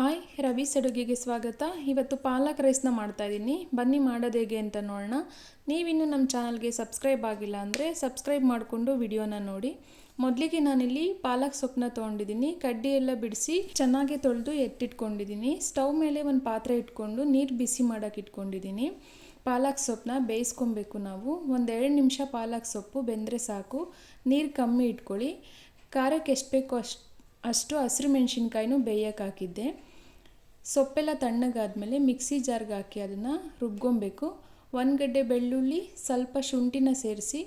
Hi, Ravi's ಅಡುಗೆಗೆ ಸ್ವಾಗತ. ಇವತ್ತು ಪಾಲಕ್ ರೈಸ್ನ ಮಾಡ್ತಾಯಿದ್ದೀನಿ. ಬನ್ನಿ ಮಾಡೋದು ಹೇಗೆ ಅಂತ ನೋಡೋಣ. ನೀವಿನ್ನೂ ನಮ್ಮ ಚಾನಲ್ಗೆ ಸಬ್ಸ್ಕ್ರೈಬ್ ಆಗಿಲ್ಲ ಅಂದರೆ ಸಬ್ಸ್ಕ್ರೈಬ್ ಮಾಡಿಕೊಂಡು ವಿಡಿಯೋನ ನೋಡಿ. ಮೊದಲಿಗೆ ನಾನಿಲ್ಲಿ ಪಾಲಕ್ ಸೊಪ್ಪನ್ನ ತೊಗೊಂಡಿದ್ದೀನಿ. ಕಡ್ಡಿ ಎಲ್ಲ ಬಿಡಿಸಿ ಚೆನ್ನಾಗಿ ತೊಳೆದು ಎತ್ತಿಟ್ಕೊಂಡಿದ್ದೀನಿ. ಸ್ಟವ್ ಮೇಲೆ ಒಂದು ಪಾತ್ರೆ ಇಟ್ಕೊಂಡು ನೀರು ಬಿಸಿ ಮಾಡೋಕ್ಕೆ ಇಟ್ಕೊಂಡಿದ್ದೀನಿ. ಪಾಲಕ್ ಸೊಪ್ಪನ್ನ ಬೇಯಿಸ್ಕೊಬೇಕು ನಾವು. ಒಂದು 2 ನಿಮಿಷ ಪಾಲಕ್ ಸೊಪ್ಪು ಬೆಂದರೆ ಸಾಕು. ನೀರು ಕಮ್ಮಿ ಇಟ್ಕೊಳ್ಳಿ. ಖಾರಕ್ಕೆ ಎಷ್ಟು ಬೇಕೋ ಅಷ್ಟು ಹಸಿರು ಮೆಣಸಿನ್ಕಾಯಿನೂ ಬೇಯಕ್ಕೆ ಹಾಕಿದ್ದೆ. ಸೊಪ್ಪೆಲ್ಲ ತಣ್ಣಗಾದ್ಮೇಲೆ ಮಿಕ್ಸಿ ಜಾರ್ಗೆ ಹಾಕಿ ಅದನ್ನು ರುಬ್ಕೊಬೇಕು. 1 ಗಡ್ಡೆ ಬೆಳ್ಳುಳ್ಳಿ, ಸ್ವಲ್ಪ ಶುಂಠಿನ ಸೇರಿಸಿ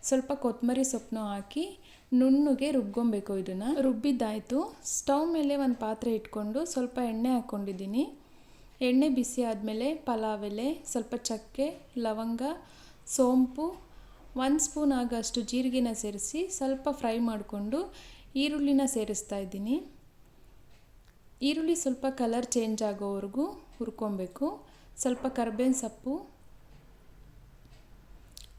ಸ್ವಲ್ಪ ಕೊತ್ತಂಬರಿ ಸೊಪ್ಪನ್ನು ಹಾಕಿ ನುಣ್ಣಗೆ ರುಬ್ಕೊಬೇಕು. ಇದನ್ನು ರುಬ್ಬಿದ್ದಾಯಿತು. ಸ್ಟವ್ ಮೇಲೆ ಒಂದು ಪಾತ್ರೆ ಇಟ್ಕೊಂಡು ಸ್ವಲ್ಪ ಎಣ್ಣೆ ಹಾಕ್ಕೊಂಡಿದ್ದೀನಿ. ಎಣ್ಣೆ ಬಿಸಿ ಆದಮೇಲೆ ಪಲಾವ್ ಎಲೆ, ಸ್ವಲ್ಪ ಚಕ್ಕೆ, ಲವಂಗ, ಸೋಂಪು, 1 ಸ್ಪೂನ್ ಆಗೋಷ್ಟು ಜೀರಿಗೆನ ಸೇರಿಸಿ ಸ್ವಲ್ಪ ಫ್ರೈ ಮಾಡಿಕೊಂಡು ಈರುಳ್ಳಿನ ಸೇರಿಸ್ತಾ ಇದ್ದೀನಿ. ಈರುಳ್ಳಿ ಸ್ವಲ್ಪ ಕಲರ್ ಚೇಂಜ್ ಆಗೋವರೆಗೂ ಹುರ್ಕೊಬೇಕು. ಸ್ವಲ್ಪ ಕರ್ಬೇವಿನ ಸೊಪ್ಪು,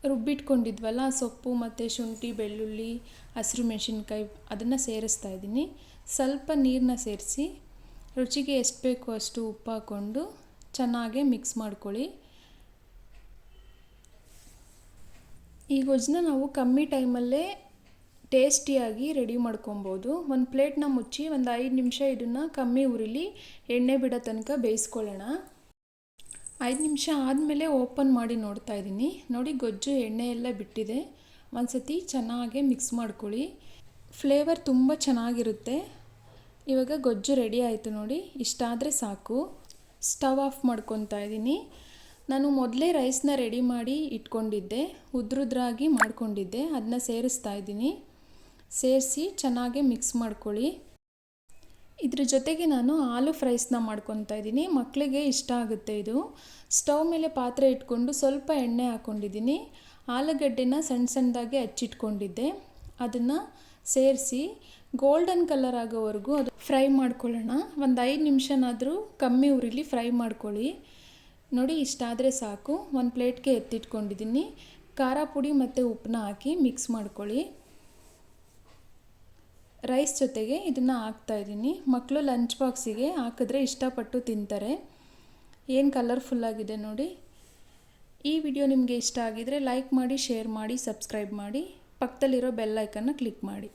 ರುಬ್ಬಿಟ್ಕೊಂಡಿದ್ವಲ್ಲ ಸೊಪ್ಪು ಮತ್ತು ಶುಂಠಿ, ಬೆಳ್ಳುಳ್ಳಿ, ಹಸಿರು ಮೆಣಸಿನ್ಕಾಯಿ ಅದನ್ನು ಸೇರಿಸ್ತಾ ಇದ್ದೀನಿ. ಸ್ವಲ್ಪ ನೀರನ್ನ ಸೇರಿಸಿ ರುಚಿಗೆ ಎಷ್ಟು ಬೇಕೋ ಅಷ್ಟು ಉಪ್ಪು ಹಾಕ್ಕೊಂಡು ಚೆನ್ನಾಗಿ ಮಿಕ್ಸ್ ಮಾಡ್ಕೊಳ್ಳಿ. ಈ ಗೊಜ್ಜನ್ನ ನಾವು ಕಮ್ಮಿ ಟೈಮಲ್ಲೇ ಟೇಸ್ಟಿಯಾಗಿ ರೆಡಿ ಮಾಡ್ಕೊಬೋದು. ಒಂದು ಪ್ಲೇಟ್ನ ಮುಚ್ಚಿ ಒಂದು 5 ನಿಮಿಷ ಇದನ್ನು ಕಮ್ಮಿ ಉರಿಲಿ ಎಣ್ಣೆ ಬಿಡೋ ತನಕ ಬೇಯಿಸ್ಕೊಳ್ಳೋಣ. 5 ನಿಮಿಷ ಆದಮೇಲೆ ಓಪನ್ ಮಾಡಿ ನೋಡ್ತಾ ಇದ್ದೀನಿ. ನೋಡಿ, ಗೊಜ್ಜು ಎಣ್ಣೆ ಎಲ್ಲ ಬಿಟ್ಟಿದೆ. ಒಂದು ಸತಿ ಚೆನ್ನಾಗಿ ಮಿಕ್ಸ್ ಮಾಡ್ಕೊಳ್ಳಿ. ಫ್ಲೇವರ್ ತುಂಬ ಚೆನ್ನಾಗಿರುತ್ತೆ. ಇವಾಗ ಗೊಜ್ಜು ರೆಡಿ ಆಯಿತು ನೋಡಿ. ಇಷ್ಟಾದರೆ ಸಾಕು. ಸ್ಟವ್ ಆಫ್ ಮಾಡ್ಕೊತಾ ಇದ್ದೀನಿ. ನಾನು ಮೊದಲೇ ರೈಸ್ನ ರೆಡಿ ಮಾಡಿ ಇಟ್ಕೊಂಡಿದ್ದೆ, ಉದ್ರುದ್ರಾಗಿ ಮಾಡ್ಕೊಂಡಿದ್ದೆ. ಅದನ್ನ ಸೇರಿಸ್ತಾ ಇದ್ದೀನಿ. ಸೇರಿಸಿ ಚೆನ್ನಾಗಿ ಮಿಕ್ಸ್ ಮಾಡ್ಕೊಳ್ಳಿ. ಇದ್ರ ಜೊತೆಗೆ ನಾನು ಆಲೂ ಫ್ರೈಸ್ನ ಮಾಡ್ಕೊತಾ ಇದ್ದೀನಿ. ಮಕ್ಕಳಿಗೆ ಇಷ್ಟ ಆಗುತ್ತೆ ಇದು. ಸ್ಟವ್ ಮೇಲೆ ಪಾತ್ರೆ ಇಟ್ಕೊಂಡು ಸ್ವಲ್ಪ ಎಣ್ಣೆ ಹಾಕ್ಕೊಂಡಿದ್ದೀನಿ. ಆಲೂಗಡ್ಡೆನ ಸಣ್ಣ ಸಣ್ಣದಾಗಿ ಹಚ್ಚಿಟ್ಕೊಂಡಿದ್ದೆ. ಅದನ್ನು ಸೇರಿಸಿ ಗೋಲ್ಡನ್ ಕಲರ್ ಆಗೋವರೆಗೂ ಅದು ಫ್ರೈ ಮಾಡ್ಕೊಳ್ಳೋಣ. ಒಂದು 5 ನಿಮಿಷನಾದರೂ ಕಮ್ಮಿ ಉರಿಲಿ ಫ್ರೈ ಮಾಡ್ಕೊಳ್ಳಿ. ನೋಡಿ, ಇಷ್ಟಾದರೆ ಸಾಕು. ಒಂದು ಪ್ಲೇಟ್ಗೆ ಎತ್ತಿಟ್ಕೊಂಡಿದ್ದೀನಿ. ಖಾರ ಪುಡಿ ಮತ್ತು ಉಪ್ಪನ್ನ ಹಾಕಿ ಮಿಕ್ಸ್ ಮಾಡ್ಕೊಳ್ಳಿ. ರೈಸ್ ಜೊತೆಗೆ ಇದನ್ನು ಹಾಕ್ತಾಯಿದ್ದೀನಿ. ಮಕ್ಕಳು ಲಂಚ್ ಬಾಕ್ಸಿಗೆ ಹಾಕಿದ್ರೆ ಇಷ್ಟಪಟ್ಟು ತಿಂತಾರೆ. ಏನು ಕಲರ್ಫುಲ್ಲಾಗಿದೆ ನೋಡಿ. ಈ ವಿಡಿಯೋ ನಿಮಗೆ ಇಷ್ಟ ಆಗಿದರೆ ಲೈಕ್ ಮಾಡಿ, ಶೇರ್ ಮಾಡಿ, ಸಬ್ಸ್ಕ್ರೈಬ್ ಮಾಡಿ. ಪಕ್ಕದಲ್ಲಿರೋ ಬೆಲ್ ಐಕನ್ನ ಕ್ಲಿಕ್ ಮಾಡಿ.